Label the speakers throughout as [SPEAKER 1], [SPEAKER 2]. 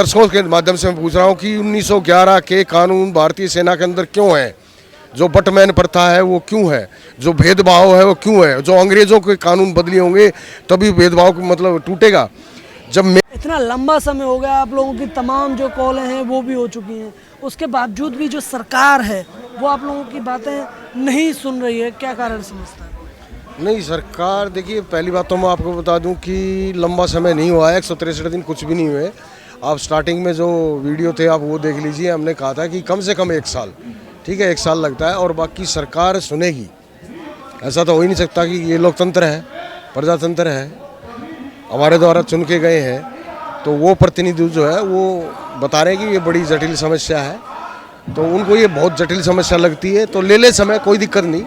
[SPEAKER 1] दर्शकों के माध्यम से मैं पूछ रहा हूँ कि 1911 के कानून भारतीय सेना के अंदर क्यों है? जो बटमैन प्रथा है वो क्यों है? जो भेदभाव है वो क्यों है? जो अंग्रेजों के कानून बदले होंगे तभी भेदभाव मतलब टूटेगा। जब
[SPEAKER 2] इतना लंबा समय हो गया, आप लोगों की तमाम जो कॉलें हैं वो भी हो चुकी हैं, उसके बावजूद भी जो सरकार है वो आप लोगों की बातें नहीं सुन रही है, क्या कारण समझता है?
[SPEAKER 1] नहीं, सरकार देखिए, पहली बात तो मैं आपको बता दूं कि लंबा समय नहीं हुआ है, 163 दिन कुछ भी नहीं हुए। आप स्टार्टिंग में जो वीडियो थे आप वो देख लीजिए। हमने कहा था कि कम से कम 1 साल, ठीक है, 1 साल लगता है और बाकी सरकार सुनेगी। ऐसा तो हो ही नहीं सकता कि ये लोकतंत्र है, प्रजातंत्र है, हमारे द्वारा चुन के गए हैं, तो वो प्रतिनिधि जो है वो बता रहे हैं कि ये बड़ी जटिल समस्या है, तो उनको ये बहुत जटिल समस्या लगती है, तो ले समय, कोई दिक्कत नहीं।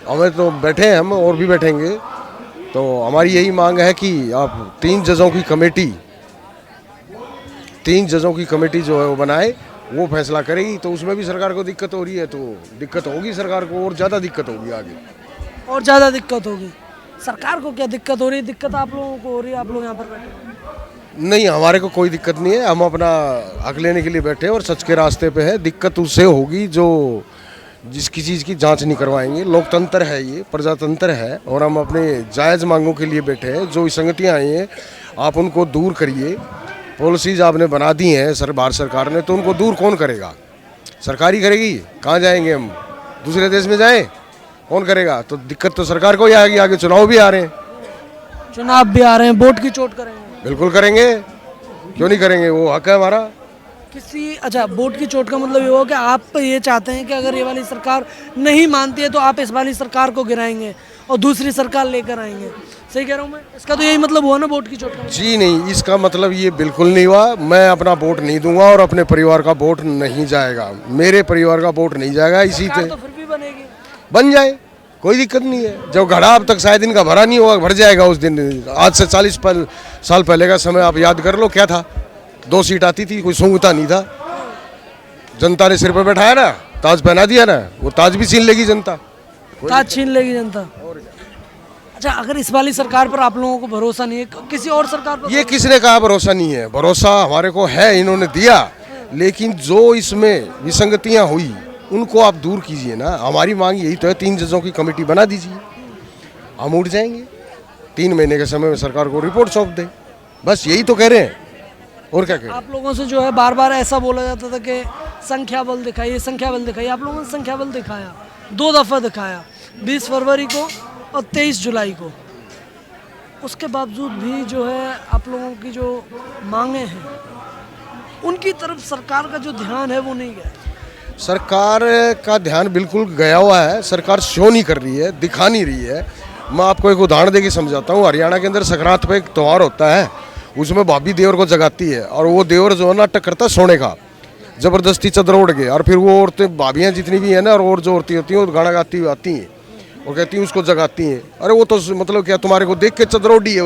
[SPEAKER 1] हमें तो बैठे हैं, हम और भी बैठेंगे। तो हमारी यही मांग है कि आप 3 जजों की कमेटी जो है वो बनाए, वो फैसला करेगी। तो उसमें भी सरकार को दिक्कत हो रही है, तो दिक्कत होगी सरकार को, और ज़्यादा दिक्कत होगी आगे,
[SPEAKER 2] और ज़्यादा दिक्कत होगी। सरकार को क्या दिक्कत हो रही है? दिक्कत आप लोगों को हो रही है, आप लोग यहाँ पर बैठे हैं।
[SPEAKER 1] नहीं, हमारे को कोई दिक्कत नहीं है। हम अपना हक लेने के लिए बैठे हैं और सच के रास्ते पे है। दिक्कत उससे होगी जो जिसकी चीज़ की जांच नहीं करवाएंगे। लोकतंत्र है, ये प्रजातंत्र है, और हम अपने जायज़ मांगों के लिए बैठे हैं। जो विसंगतियाँ आई हैं आप उनको दूर करिए। पॉलिसीज आपने बना दी हैं भारत सरकार ने, तो उनको दूर कौन करेगा? सरकार ही करेगी। कहाँ जाएंगे हम? दूसरे देश में जाएं? कौन करेगा? तो दिक्कत तो सरकार को ही आएगी। आगे चुनाव भी आ रहे हैं,
[SPEAKER 2] चुनाव भी आ रहे हैं, वोट की चोट करेंगे।
[SPEAKER 1] बिल्कुल करेंगे, क्यों नहीं करेंगे? वो हक है हमारा।
[SPEAKER 2] अच्छा, वोट की चोट का मतलब ये हो कि आप ये चाहते हैं कि अगर ये वाली सरकार नहीं मानती है तो आप इस वाली सरकार को गिराएंगे और दूसरी सरकार लेकर आएंगे। सही कह रहा हूँ मैं? इसका तो यही मतलब हुआ ना वोट की चोट का?
[SPEAKER 1] जी नहीं, इसका मतलब ये बिल्कुल नहीं हुआ। मैं अपना वोट नहीं दूंगा और अपने परिवार का वोट नहीं जाएगा। मेरे परिवार का वोट नहीं जाएगा। इसी से
[SPEAKER 2] तो फिर भी बनेगी,
[SPEAKER 1] बन जाए, कोई दिक्कत नहीं है। जब घड़ा अब तक शायद इनका भरा नहीं होगा, भर जाएगा उस दिन। आज से 40 साल पहले का समय आप याद कर लो, क्या था? 2 सीट आती थी, कोई सूंघता नहीं था। जनता ने सिर पे बैठाया ना, ताज पहना दिया ना, वो ताज भी छीन लेगी जनता।
[SPEAKER 2] ताज छीन लेगी जनता। अच्छा, अगर इस वाली सरकार पर आप लोगों को भरोसा नहीं है, किसी और सरकार पर?
[SPEAKER 1] ये किसने कहा भरोसा नहीं है? भरोसा हमारे को है, इन्होंने दिया। लेकिन जो इसमें विसंगतियां हुई उनको आप दूर कीजिए ना। हमारी मांग यही तो है, 3 जजों की कमेटी बना दीजिए, हम उठ जाएंगे। 3 महीने के समय में सरकार को रिपोर्ट सौंप दे, बस यही तो कह रहे हैं, और क्या कह रहे हैं?
[SPEAKER 2] आप लोगों से जो है बार बार ऐसा बोला जाता था कि संख्या बल दिखाइए, संख्या बल दिखाइए। आप लोगों ने संख्या बल दिखाया, 2 दफ़ा दिखाया, 20 फरवरी को और 23 जुलाई को। उसके बावजूद भी जो है आप लोगों की जो मांगे हैं उनकी तरफ सरकार का जो ध्यान है वो नहीं गया।
[SPEAKER 1] सरकार का ध्यान बिल्कुल गया हुआ है। सरकार शो नहीं कर रही है, दिखा नहीं रही है। मैं आपको एक उदाहरण देके समझाता हूँ। हरियाणा के अंदर संक्रांत पे एक त्यौहार होता है, उसमें भाभी देवर को जगाती है, और वो देवर जो है नाटक करता है सोने का, ज़बरदस्ती चदर ओढ़ के, और फिर वो औरतें, भाभियाँ जितनी भी हैं ना, और जो औरतें होती हैं वो गाना गाती हुई आती हैं और कहती हैं, उसको जगाती हैं। अरे वो तो मतलब क्या, तुम्हारे को देख के चदर ओढ़ी है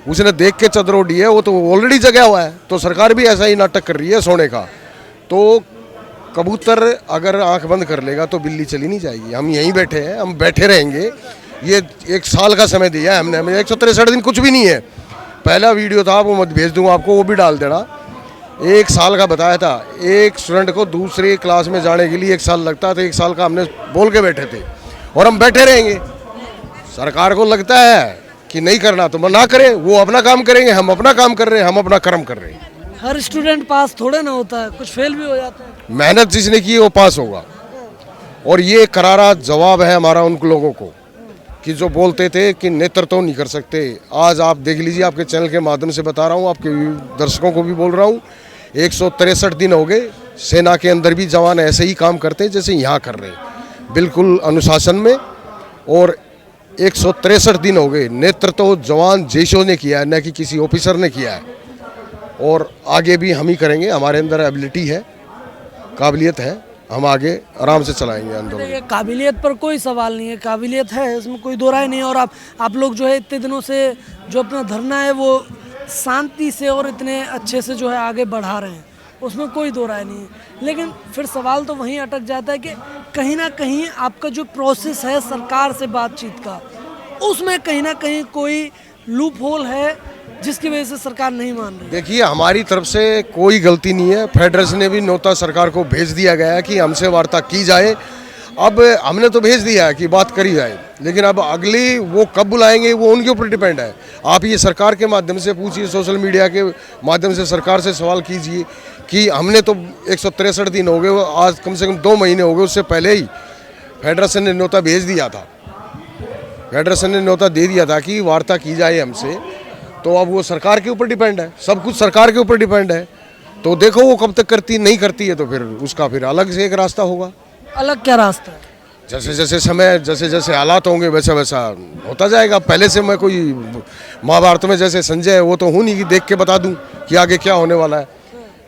[SPEAKER 1] उसने देख के चदर ओढ़ी है, वो तो ऑलरेडी जगा हुआ है। तो सरकार भी ऐसा ही नाटक कर रही है सोने का। तो कबूतर अगर आंख बंद कर लेगा तो बिल्ली चली नहीं जाएगी। हम यहीं बैठे हैं, हम बैठे रहेंगे। ये 1 साल का समय दिया है हमने, हमें 163 दिन कुछ भी नहीं है। पहला वीडियो था, वो मत भेज दूंगा आपको, वो भी डाल देना। 1 साल का बताया था। एक स्टूडेंट को दूसरे क्लास में जाने के लिए 1 साल लगता है, तो 1 साल का हमने बोल के बैठे थे, और हम बैठे रहेंगे। सरकार को लगता है कि नहीं करना तो ना करें, वो अपना काम करेंगे, हम अपना काम कर रहे हैं, हम अपना कर्म कर रहे हैं।
[SPEAKER 2] हर स्टूडेंट पास थोड़े ना होता है, कुछ फेल भी हो जाता है।
[SPEAKER 1] मेहनत जिसने की वो पास होगा। और ये करारा जवाब है हमारा उन लोगों को कि जो बोलते थे कि नेतृत्व नहीं कर सकते। आज आप देख लीजिए, आपके चैनल के माध्यम से बता रहा हूँ, आपके दर्शकों को भी बोल रहा हूँ, 163 दिन हो गए। सेना के अंदर भी जवान ऐसे ही काम करते हैं जैसे यहाँ कर रहे हैं, बिल्कुल अनुशासन में। और 163 दिन हो गए। नेतृत्व जवान जैशों ने किया है, न कि किसी ऑफिसर ने किया है। और आगे भी हम ही करेंगे। हमारे अंदर एबिलिटी है, काबिलियत है, हम आगे आराम से चलाएंगे आंदोलन।
[SPEAKER 2] काबिलियत पर कोई सवाल नहीं है, काबिलियत है, इसमें कोई दो राय नहीं है। और आप लोग जो है इतने दिनों से जो अपना धरना है वो शांति से और इतने अच्छे से जो है आगे बढ़ा रहे हैं, उसमें कोई दो राय नहीं है। लेकिन फिर सवाल तो वहीं अटक जाता है कि कहीं ना कहीं आपका जो प्रोसेस है सरकार से बातचीत का, उसमें कहीं ना कहीं कोई लूप होल है जिसकी वजह से सरकार नहीं मान रही?
[SPEAKER 1] देखिए, हमारी तरफ से कोई गलती नहीं है। फेडरेशन ने भी न्योता सरकार को भेज दिया गया है कि हमसे वार्ता की जाए। अब हमने तो भेज दिया है कि बात करी जाए, लेकिन अब अगली वो कब बुलाएंगे वो उनके ऊपर डिपेंड है। आप ये सरकार के माध्यम से पूछिए, सोशल मीडिया के माध्यम से सरकार से सवाल कीजिए कि हमने तो 163 दिन हो गए, आज कम से कम 2 महीने हो गए, उससे पहले ही फेडरेशन ने न्योता भेज दिया था। फेडरेशन ने न्योता दे दिया था कि वार्ता की जाए हमसे। तो अब वो सरकार के ऊपर डिपेंड है, सब कुछ सरकार के ऊपर डिपेंड है। तो देखो वो कब तक करती नहीं करती है, तो फिर उसका फिर अलग से एक रास्ता होगा।
[SPEAKER 2] अलग क्या रास्ता है?
[SPEAKER 1] जैसे जैसे समय, जैसे जैसे हालात होंगे वैसा वैसा होता जाएगा। पहले से मैं कोई महाभारत में जैसे संजय है वो तो हूँ नहीं कि देख के बता दूं कि आगे क्या होने वाला है।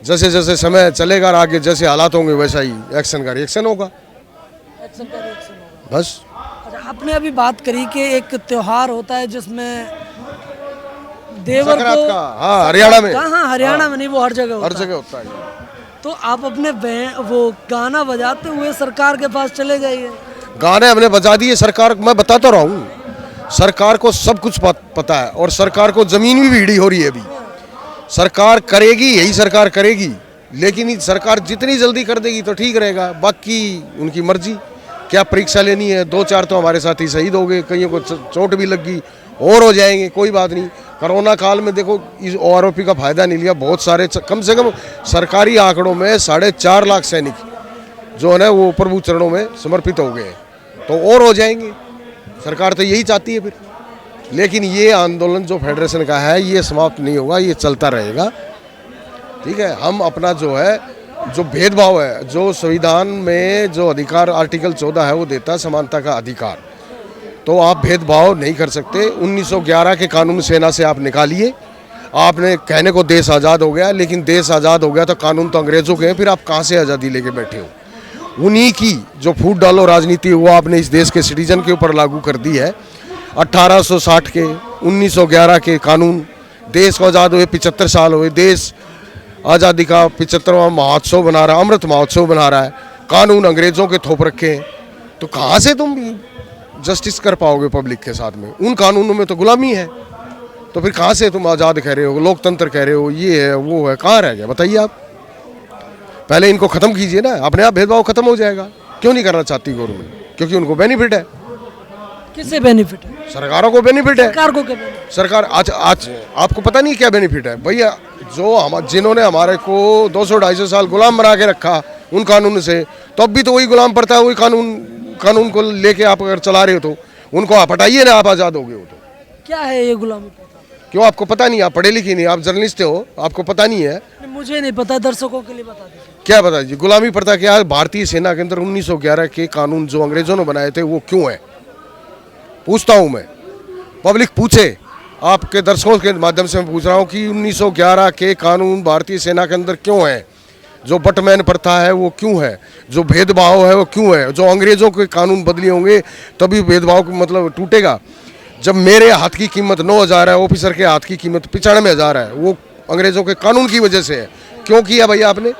[SPEAKER 1] जैसे जैसे समय चलेगा और आगे जैसे हालात होंगे वैसा ही एक्शन का रिएक्शन होगा,
[SPEAKER 2] एक्शन का रिएक्शन होगा।
[SPEAKER 1] बस।
[SPEAKER 2] अच्छा, आपने अभी बात करी कि एक त्योहार होता है जिसमें देवर
[SPEAKER 1] संक्रांत
[SPEAKER 2] को,
[SPEAKER 1] का, हाँ, हरियाणा में।
[SPEAKER 2] हाँ, हरियाणा में नहीं, वो हर जगह होता
[SPEAKER 1] हर
[SPEAKER 2] है।
[SPEAKER 1] जगह होता है।
[SPEAKER 2] तो आप अपने वो गाना बजाते हुए सरकार के पास चले जाइए।
[SPEAKER 1] गाने हमने बजा दिए। सरकार, मैं बताता रहा हूँ, सरकार को सब कुछ पता है और सरकार को जमीन भी भीड़ी हो रही है अभी। सरकार करेगी, यही सरकार करेगी, लेकिन सरकार जितनी जल्दी कर देगी तो ठीक रहेगा, बाकी उनकी मर्जी। क्या परीक्षा लेनी है, 2-4 तो हमारे साथी शहीद हो गए, कईयों को चोट भी लग गई, और हो जाएंगे, कोई बात नहीं। कोरोना काल में देखो इस OROP का फायदा नहीं लिया। बहुत सारे, कम से कम सरकारी आंकड़ों में 4.5 लाख सैनिक जो है ना वो प्रभु चरणों में समर्पित हो गए, तो और हो जाएंगे। सरकार तो यही चाहती है फिर। लेकिन ये आंदोलन जो फेडरेशन का है ये समाप्त नहीं होगा, ये चलता रहेगा। ठीक है, हम अपना जो है, जो भेदभाव है, जो संविधान में जो अधिकार आर्टिकल 14 है वो देता है समानता का अधिकार, तो आप भेदभाव नहीं कर सकते। 1911 के कानून सेना से आप निकालिए। आपने कहने को देश आज़ाद हो गया, लेकिन देश आज़ाद हो गया तो कानून तो अंग्रेज़ों के हैं, फिर आप कहाँ से आज़ादी लेके बैठे हो। उन्हीं की जो फूट डालो राजनीति वो आपने इस देश के सिटीजन के ऊपर लागू कर दी है। 1860 के, 1911 के कानून, देश को आज़ाद हुए 75 साल हुए, देश आज़ादी का 75वां महोत्सव बना रहा है, अमृत महोत्सव बना रहा है, कानून अंग्रेज़ों के थोप रखे हैं, तो कहाँ से तुम जस्टिस कर पाओगे पब्लिक के साथ में? उन कानूनों में तो गुलामी है, तो फिर कहाँ से तुम आज़ाद कह रहे हो, लोकतंत्र कह रहे हो, ये है वो है, कहाँ रह गया बताइए आप? पहले इनको ख़त्म कीजिए ना, अपने आप भेदभाव खत्म हो जाएगा। क्यों नहीं करना चाहती गवर्नमेंट? क्योंकि उनको बेनिफिट है।
[SPEAKER 2] किससे बेनिफिट है?
[SPEAKER 1] सरकारों को बेनिफिट है।
[SPEAKER 2] सरकार को क्या बेनिफिट?
[SPEAKER 1] सरकार आज आपको पता नहीं क्या बेनिफिट है भैया? जो जिन्होंने हमारे को 200-250 साल गुलाम बना के रखा उन कानून से, तो अब भी तो वही गुलाम पड़ता है, वही कानून को लेके आप अगर चला रहे हो तो उनको आप हटाइए ना, आप आज़ाद हो गए हो तो।
[SPEAKER 2] क्या है ये गुलामी प्रथा?
[SPEAKER 1] क्यों आपको पता नहीं? आप पढ़े लिखे नहीं, आप जर्नलिस्ट हो, आपको पता नहीं है?
[SPEAKER 2] मुझे नहीं पता, दर्शकों के लिए बता दीजिए।
[SPEAKER 1] क्या बता दीजिए गुलामी प्रथा क्या है? भारतीय सेना के अंदर 1911 के कानून जो अंग्रेजों ने बनाए थे वो क्यों है? पूछता हूँ मैं, पब्लिक पूछे, आपके दर्शकों के माध्यम से मैं पूछ रहा हूँ कि 1911 के कानून भारतीय सेना के अंदर क्यों है? जो बटमैन प्रथा है वो क्यों है? जो भेदभाव है वो क्यों है? जो अंग्रेजों के कानून बदले होंगे तभी भेदभाव का मतलब टूटेगा। जब मेरे हाथ की कीमत 9,000 है, ऑफिसर के हाथ की कीमत 95,000 है, वो अंग्रेजों के कानून की वजह से है। क्यों किया भैया आपने?